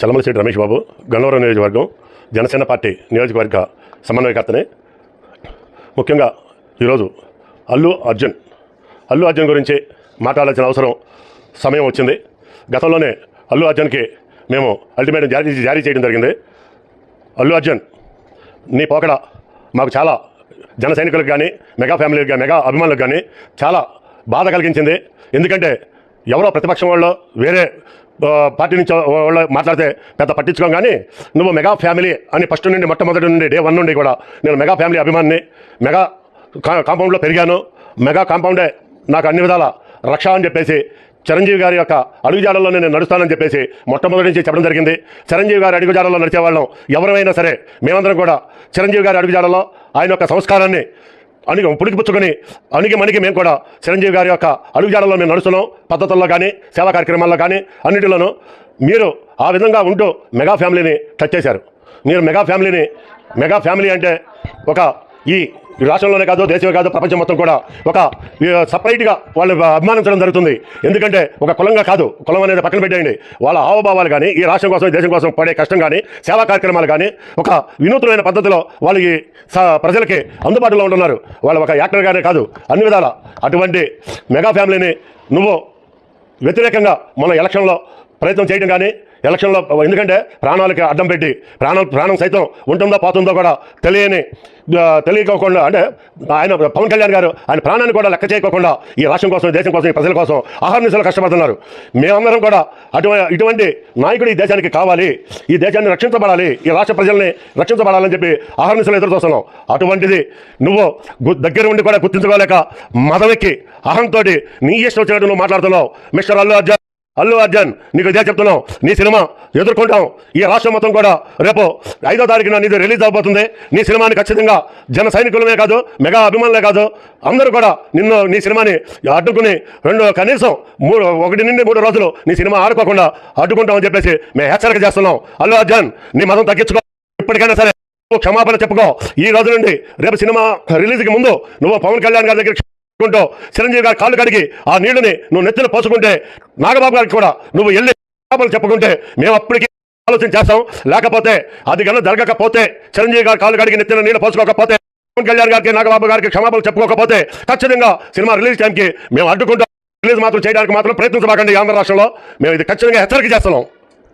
చల్లమలశెట్టి రమేష్ బాబు, గన్నవరం నియోజకవర్గం జనసేన పార్టీ నియోజకవర్గ సమన్వయకర్తని. ముఖ్యంగా ఈరోజు అల్లు అర్జున్ గురించి మాట్లాడాల్సిన అవసరం సమయం వచ్చింది. గతంలోనే అల్లు అర్జున్కి మేము అల్టిమేటం జారీ చేయడం జరిగింది. అల్లు అర్జున్, నీ పోకడ మాకు చాలా జన సైనికులకు కానీ, మెగా ఫ్యామిలీకి కానీ, మెగా అభిమానులకు కానీ చాలా బాధ కలిగించింది. ఎందుకంటే ఎవరో ప్రతిపక్షం వాళ్ళు వేరే పార్టీ నుంచి వాళ్ళు మాట్లాడితే పెద్ద పట్టించుకోం, కానీ నువ్వు మెగా ఫ్యామిలీ అని ఫస్ట్ నుండి మొట్టమొదటి నుండి డే 1 నుండి కూడా నేను మెగా ఫ్యామిలీ అభిమానిని, మెగా కాంపౌండ్లో పెరిగాను, మెగా కాంపౌండే నాకు అన్ని విధాల రక్ష అని చెప్పేసి చిరంజీవి గారి యొక్క అడుగుజాడల్లో నేను నడుస్తానని చెప్పేసి మొట్టమొదటి నుంచి చెప్పడం జరిగింది. చిరంజీవి గారి అడుగుజాడల్లో నడిచేవాళ్ళం ఎవరైనా సరే, మేమందరం కూడా చిరంజీవి గారి అడుగుజాడల్లో ఆయన యొక్క సంస్కారాన్ని పుడికిపుచ్చుకొని మణికి మేము కూడా చిరంజీవి గారి యొక్క అడుగుజాడల్లో మేము నడుస్తున్నాం. పద్ధతుల్లో కానీ, సేవా కార్యక్రమాల్లో కానీ అన్నిటిలోనూ మీరు ఆ విధంగా ఉంటూ మెగా ఫ్యామిలీని టచ్ చేశారు. మీరు మెగా ఫ్యామిలీ అంటే ఒక ఈ రాష్ట్రంలోనే కాదు, దేశమే కాదు, ప్రపంచం మొత్తం కూడా ఒక సపరేట్గా వాళ్ళు అభిమానించడం జరుగుతుంది. ఎందుకంటే ఒక కులంగా కాదు, కులం అనేది పక్కన పెట్టేయండి, వాళ్ళ హావభావాలు కానీ, ఈ రాష్ట్రం కోసం, దేశం కోసం పడే కష్టం కానీ, సేవా కార్యక్రమాలు కానీ ఒక వినూత్నమైన పద్ధతిలో వాళ్ళు ఈ ప్రజలకి అందుబాటులో ఉంటున్నారు. వాళ్ళు ఒక యాక్టర్గానే కాదు, అన్ని విధాల అటువంటి మెగా ఫ్యామిలీని నువ్వు వ్యతిరేకంగా మన ఎలక్షన్లో ప్రయత్నం చేయడం కానీ, ఎలక్షన్లో ఎందుకంటే ప్రాణాలకి అడ్డం పెట్టి ప్రాణం సైతం ఉంటుందో పోతుందో కూడా తెలియకోకుండా, అంటే ఆయన పవన్ కళ్యాణ్ గారు ఆయన ప్రాణాన్ని కూడా లెక్క చేయకోకుండా ఈ రాష్ట్రం కోసం, దేశం కోసం, ఈ ప్రజల కోసం అహర్నిశలు కష్టపడుతున్నారు. మేమందరం కూడా ఇటువంటి నాయకుడు ఈ దేశానికి కావాలి, ఈ దేశాన్ని రక్షించబడాలి, ఈ రాష్ట్ర ప్రజల్ని రక్షించబడాలని చెప్పి అహర్నిశలు ఎదురు చూస్తున్నాం. అటువంటిది నువ్వు దగ్గర ఉండి కూడా గుర్తించుకోలేక మదవెక్కి అహంతో నీ ఇష్టం వచ్చినట్టు నువ్వు మాట్లాడుతున్నావు. మిస్టర్ అల్లు అర్జున్, నీకు ఇదే చెప్తున్నాం, నీ సినిమా ఎదుర్కొంటాం. ఈ రాష్ట్రం మొత్తం కూడా రేపు 5వ తారీఖున నీది రిలీజ్ అవబోతుంది. నీ సినిమాని ఖచ్చితంగా జన సైనికులమే కాదు, మెగా అభిమానులే కాదు, అందరూ కూడా నీ సినిమాని అడ్డుకుని కనీసం 1 నుండి 3 రోజులు నీ సినిమా ఆడుకోకుండా అడ్డుకుంటామని చెప్పేసి మేము హెచ్చరిక చేస్తున్నాం. అల్లు అర్జున్, నీ మతం తగ్గించుకో, ఇప్పటికైనా సరే క్షమాపణ చెప్పుకో. ఈ రోజు నుండి రేపు సినిమా రిలీజ్కి ముందు నువ్వు పవన్ కళ్యాణ్ గారి దగ్గర చిరంజీవి గారి కాళ్ళు కడిగి ఆ నీళ్ళని నువ్వు నెత్తిన పోసుకుంటే, నాగబాబు గారికి కూడా నువ్వు వెళ్ళి చెప్పుకుంటే మేము అప్పటికి ఆలోచన చేస్తాం. లేకపోతే అది కన్నా జరగకపోతే, చిరంజీవి గారి కాళ్ళు కడిగి నెత్తిన నీళ్ళు పోసుకోకపోతే, పవన్ కళ్యాణ్ గారికి, నాగబాబు గారికి క్షమాపణలు చెప్పుకోకపోతే ఖచ్చితంగా సినిమా రిలీజ్ టైంకి మేము అడ్డుకుంటాం. రిలీజ్ మాత్రం చేయడానికి మాత్రం ప్రయత్నించబాకండి. ఆంధ్ర రాష్ట్రంలో మేము ఇది ఖచ్చితంగా హెచ్చరిక చేస్తున్నాం.